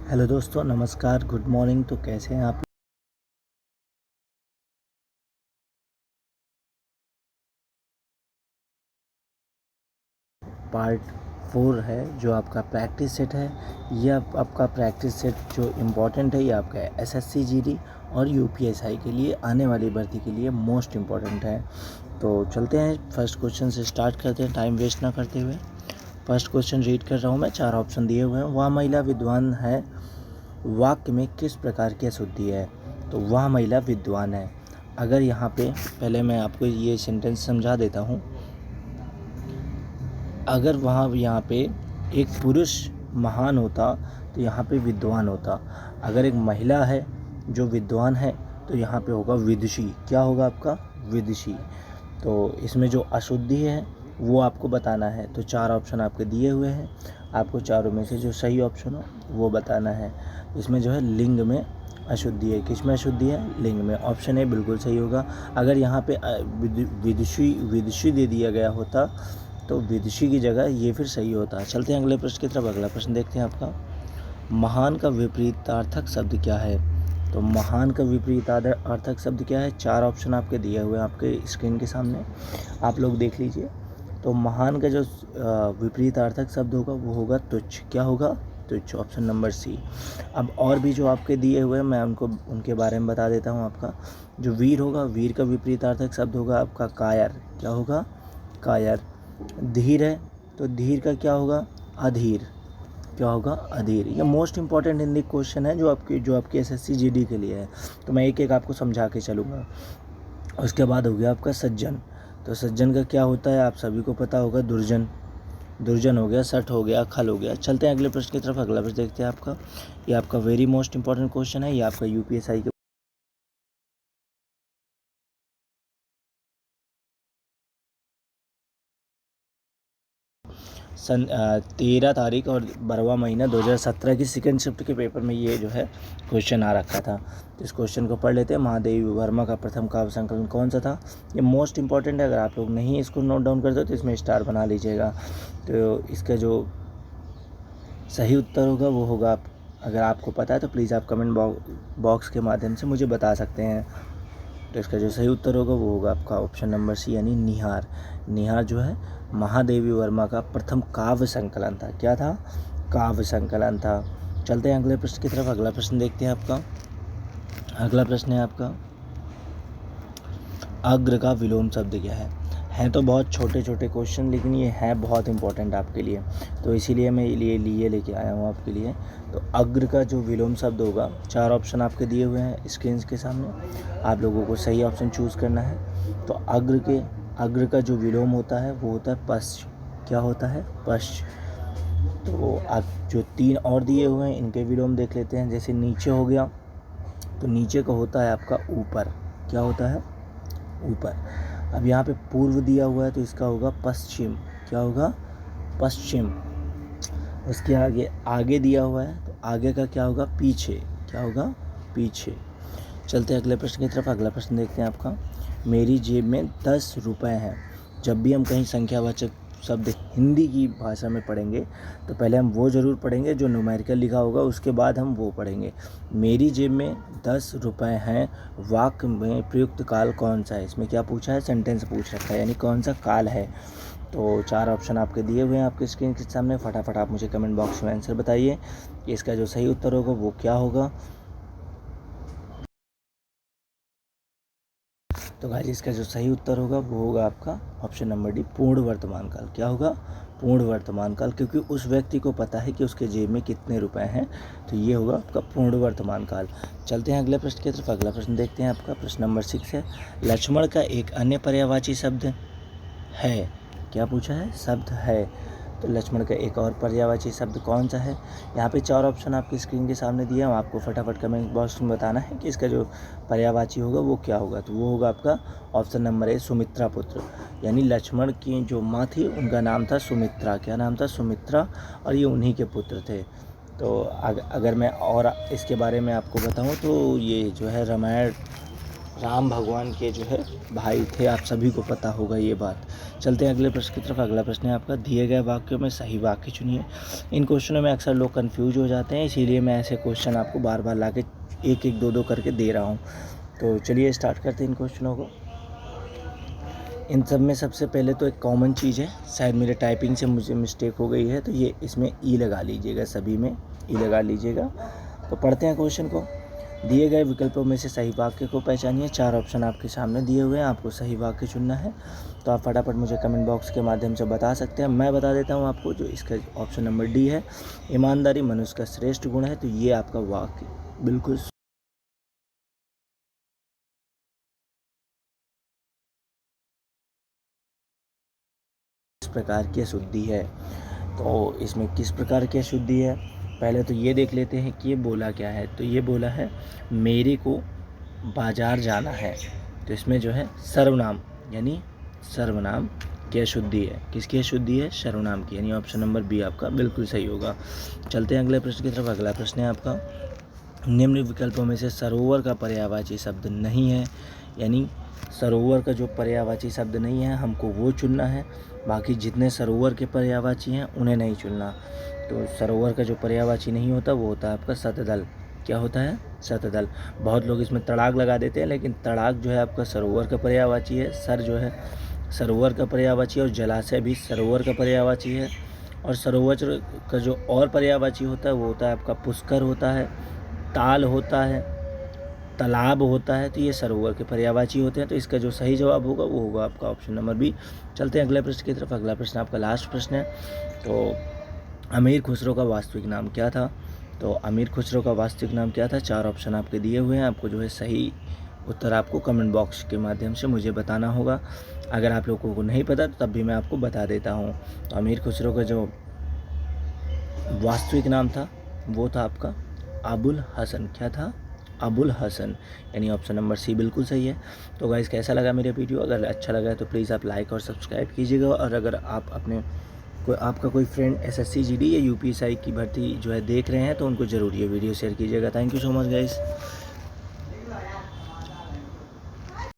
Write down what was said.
Hello दोस्तों, नमस्कार, good morning. तो कैसे हैं आप? पार्ट 4 है जो आपका प्रैक्टिस सेट है। ये आपका प्रैक्टिस सेट जो इम्पोर्टेंट है, ये आपका एसएससी जीडी और यूपीएसआई के लिए, आने वाली भर्ती के लिए मोस्ट इम्पॉर्टेंट है। तो चलते हैं, फर्स्ट क्वेश्चन से स्टार्ट करते हैं टाइम वेस्ट ना करते हुए। फर्स्ट क्वेश्चन रीड कर रहा हूँ मैं, 4 ऑप्शन दिए हुए हैं। वह महिला विद्वान है, वाक्य में किस प्रकार की अशुद्धि है? तो वह महिला विद्वान है। अगर यहाँ पे पहले मैं आपको ये सेंटेंस समझा देता हूँ। अगर वहाँ यहाँ पे एक पुरुष महान होता तो यहाँ पे विद्वान होता। अगर एक महिला है जो विद्वान है तो यहाँ पे होगा विदुषी। क्या होगा आपका? विदुषी। तो इसमें जो अशुद्धि है वो आपको बताना है। तो 4 ऑप्शन आपके दिए हुए हैं, आपको चारों में से जो सही ऑप्शन हो वो बताना है। इसमें जो है लिंग में अशुद्धि है। किस में अशुद्धि है? लिंग में। ऑप्शन ए बिल्कुल सही होगा। अगर यहाँ पे विदुषी दे दिया गया होता तो विदुषी की जगह ये फिर सही होता। चलते हैं अगले प्रश्न की तरफ। अगला प्रश्न देखते हैं आपका, महान का विपरीतार्थक शब्द क्या है? तो महान का विपरीतार्थक शब्द क्या है? 4 ऑप्शन आपके दिए हुए हैं आपके स्क्रीन के सामने, आप लोग देख लीजिए। तो महान का जो विपरीतार्थक शब्द होगा वो होगा तुच्छ। क्या होगा? तुच्छ। Option number C. अब और भी जो आपके दिए हुए हैं मैं उनके बारे में बता देता हूँ। आपका जो वीर होगा, वीर का विपरीतार्थक शब्द होगा आपका कायर। क्या होगा? कायर। धीर है तो धीर का क्या होगा? अधीर। क्या होगा? अधीर। ये मोस्ट इंपॉर्टेंट हिंदी क्वेश्चन है जो आपकी एसएससी जीडी के लिए है। तो मैं एक एक आपको समझा के चलूँगा। उसके बाद हो गया आपका सज्जन। तो सज्जन का क्या होता है आप सभी को पता होगा, दुर्जन। दुर्जन हो गया, सठ हो गया, खल हो गया। चलते हैं अगले प्रश्न की तरफ। अगला प्रश्न देखते हैं आपका, ये आपका वेरी मोस्ट इंपॉर्टेंट क्वेश्चन है। ये आपका यूपीएसआई के सन 13 तारीख और 12वां महीना 2017 की सेकेंड शिफ्ट के पेपर में ये जो है क्वेश्चन आ रखा था। तो इस क्वेश्चन को पढ़ लेते हैं। महादेवी वर्मा का प्रथम काव्य संकलन कौन सा था? ये मोस्ट इंपॉर्टेंट है। अगर आप लोग नहीं इसको नोट डाउन करते तो इसमें स्टार बना लीजिएगा। तो इसका जो सही उत्तर होगा वो होगा, अगर आपको पता है तो प्लीज़ आप कमेंट बॉक्स के माध्यम से मुझे बता सकते हैं। तो इसका जो सही उत्तर होगा वो होगा आपका ऑप्शन नंबर सी, यानी निहार। निहार जो है महादेवी वर्मा का प्रथम काव्य संकलन था। क्या था? काव्य संकलन था। चलते हैं अगले प्रश्न की तरफ। अगला प्रश्न देखते हैं आपका। अगला प्रश्न है आपका, अग्र का विलोम शब्द क्या है? हैं तो बहुत छोटे छोटे क्वेश्चन, लेकिन ये है बहुत इंपॉर्टेंट आपके लिए, तो इसीलिए मैं ये लेके आया हूँ आपके लिए। तो अग्र का जो विलोम शब्द होगा, 4 ऑप्शन आपके दिए हुए हैं स्क्रीन के सामने, आप लोगों को सही ऑप्शन चूज़ करना है। तो अग्र का जो विलोम होता है वो होता है पश्च। क्या होता है? पश्च। तो आप जो 3 और दिए हुए हैं इनके विलोम देख लेते हैं। जैसे नीचे हो गया, तो नीचे का होता है आपका ऊपर। क्या होता है? ऊपर। अब यहाँ पे पूर्व दिया हुआ है तो इसका होगा पश्चिम। क्या होगा? पश्चिम। उसके आगे दिया हुआ है तो आगे का क्या होगा? पीछे। क्या होगा? पीछे। चलते हैं अगले प्रश्न की तरफ। अगला प्रश्न देखते हैं आपका, मेरी जेब में 10 रुपए हैं। जब भी हम कहीं संख्यावाचक शब्द हिंदी की भाषा में पढ़ेंगे तो पहले हम वो ज़रूर पढ़ेंगे जो न्यूमेरिकल लिखा होगा, उसके बाद हम वो पढ़ेंगे। मेरी जेब में 10 रुपए हैं, वाक्य में प्रयुक्त काल कौन सा है? इसमें क्या पूछा है? सेंटेंस पूछ रखा है, यानी कौन सा काल है। तो 4 ऑप्शन आपके दिए हुए हैं आपके स्क्रीन के सामने। फटाफट आप मुझे कमेंट बॉक्स में आंसर बताइए कि इसका जो सही उत्तर होगा वो क्या होगा। तो गाइस इसका जो सही उत्तर होगा वो होगा आपका ऑप्शन नंबर डी, पूर्ण वर्तमान काल। क्या होगा? पूर्ण वर्तमान काल, क्योंकि उस व्यक्ति को पता है कि उसके जेब में कितने रुपए हैं, तो ये होगा आपका पूर्ण वर्तमान काल। चलते हैं अगले प्रश्न की तरफ। अगला प्रश्न देखते हैं आपका, प्रश्न नंबर 6 है, लक्ष्मण का एक अन्य पर्यायवाची शब्द है। क्या पूछा है? शब्द है। तो लक्ष्मण का एक और पर्यायवाची शब्द कौन सा है? यहाँ पे 4 ऑप्शन आपकी स्क्रीन के सामने दिए हैं, आपको फटाफट कमेंट बॉक्स में बताना है कि इसका जो पर्यायवाची होगा वो क्या होगा। तो वो होगा आपका ऑप्शन नंबर ए, सुमित्रा पुत्र। यानी लक्ष्मण की जो माँ थी उनका नाम था सुमित्रा। क्या नाम था? सुमित्रा। और ये उन्हीं के पुत्र थे। तो अगर मैं और इसके बारे में आपको बताऊँ तो ये जो है राम भगवान के जो है भाई थे, आप सभी को पता होगा ये बात। चलते हैं अगले प्रश्न की तरफ। अगला प्रश्न है आपका, दिए गए वाक्यों में सही वाक्य चुनिए। इन क्वेश्चनों में अक्सर लोग कंफ्यूज हो जाते हैं, इसीलिए मैं ऐसे क्वेश्चन आपको बार बार ला के एक एक दो करके दे रहा हूँ। तो चलिए स्टार्ट करते हैं इन क्वेश्चनों को। इन सब में सबसे पहले तो एक कॉमन चीज़ है, शायद मेरे टाइपिंग से मुझे मिस्टेक हो गई है, तो ये इसमें ई लगा लीजिएगा, सभी में ई लगा लीजिएगा। तो पढ़ते हैं क्वेश्चन को। दिए गए विकल्पों में से सही वाक्य को पहचानिए। 4 ऑप्शन आपके सामने दिए हुए हैं, आपको सही वाक्य चुनना है। तो आप फटाफट मुझे कमेंट बॉक्स के माध्यम से बता सकते हैं। मैं बता देता हूँ आपको, जो इसका ऑप्शन नंबर डी है, ईमानदारी मनुष्य का श्रेष्ठ गुण है। तो ये आपका वाक्य बिल्कुल इस प्रकार की अशुद्धि है। तो इसमें किस प्रकार की अशुद्धि है, पहले तो ये देख लेते हैं कि ये बोला क्या है। तो ये बोला है मेरे को बाजार जाना है। तो इसमें जो है सर्वनाम, यानी सर्वनाम की अशुद्धि है। किसकी अशुद्धि है? सर्वनाम की, यानी ऑप्शन नंबर बी आपका बिल्कुल सही होगा। चलते हैं अगले प्रश्न की तरफ। अगला प्रश्न है आपका, निम्न विकल्पों में से सरोवर का पर्यायवाची शब्द नहीं है। यानी सरोवर का जो पर्यायवाची शब्द नहीं है, हमको वो चुनना है। बाकी जितने सरोवर के पर्यायवाची हैं उन्हें नहीं चुनना। तो सरोवर का जो पर्यायवाची नहीं होता वो होता है आपका शतदल। क्या होता है? शतदल। बहुत लोग इसमें तड़ाक लगा देते हैं, लेकिन तड़ाक जो है आपका सरोवर का पर्यायवाची है। सर जो है सरोवर का पर्यायवाची है, और जलाशय भी सरोवर का पर्यायवाची है। और सरोवर का जो और पर्यायवाची होता है वो होता है आपका पुष्कर होता है, ताल होता है, तालाब होता है। तो ये सरोवर के पर्यायवाची होते हैं। तो इसका जो सही जवाब होगा वो होगा आपका ऑप्शन नंबर बी। चलते हैं अगले प्रश्न की तरफ। अगला प्रश्न आपका लास्ट प्रश्न है। तो अमीर खुसरो का वास्तविक नाम क्या था? तो अमीर खुसरो का वास्तविक नाम क्या था? 4 ऑप्शन आपके दिए हुए हैं, आपको जो है सही उत्तर आपको कमेंट बॉक्स के माध्यम से मुझे बताना होगा। अगर आप लोगों को नहीं पता तो तब भी मैं आपको बता देता हूँ। तो अमीर खुसरो का जो वास्तविक नाम था वो था आपका अबुल हसन। क्या था? अबुल हसन, यानी ऑप्शन नंबर सी बिल्कुल सही है। तो गाइस, कैसा लगा मेरा वीडियो? अगर अच्छा लगा है तो प्लीज़ आप लाइक और सब्सक्राइब कीजिएगा। और अगर आप आपका कोई फ्रेंड SSC GD या UPSI की भर्ती जो है देख रहे हैं तो उनको ज़रूर ये वीडियो शेयर कीजिएगा। Thank you so much guys.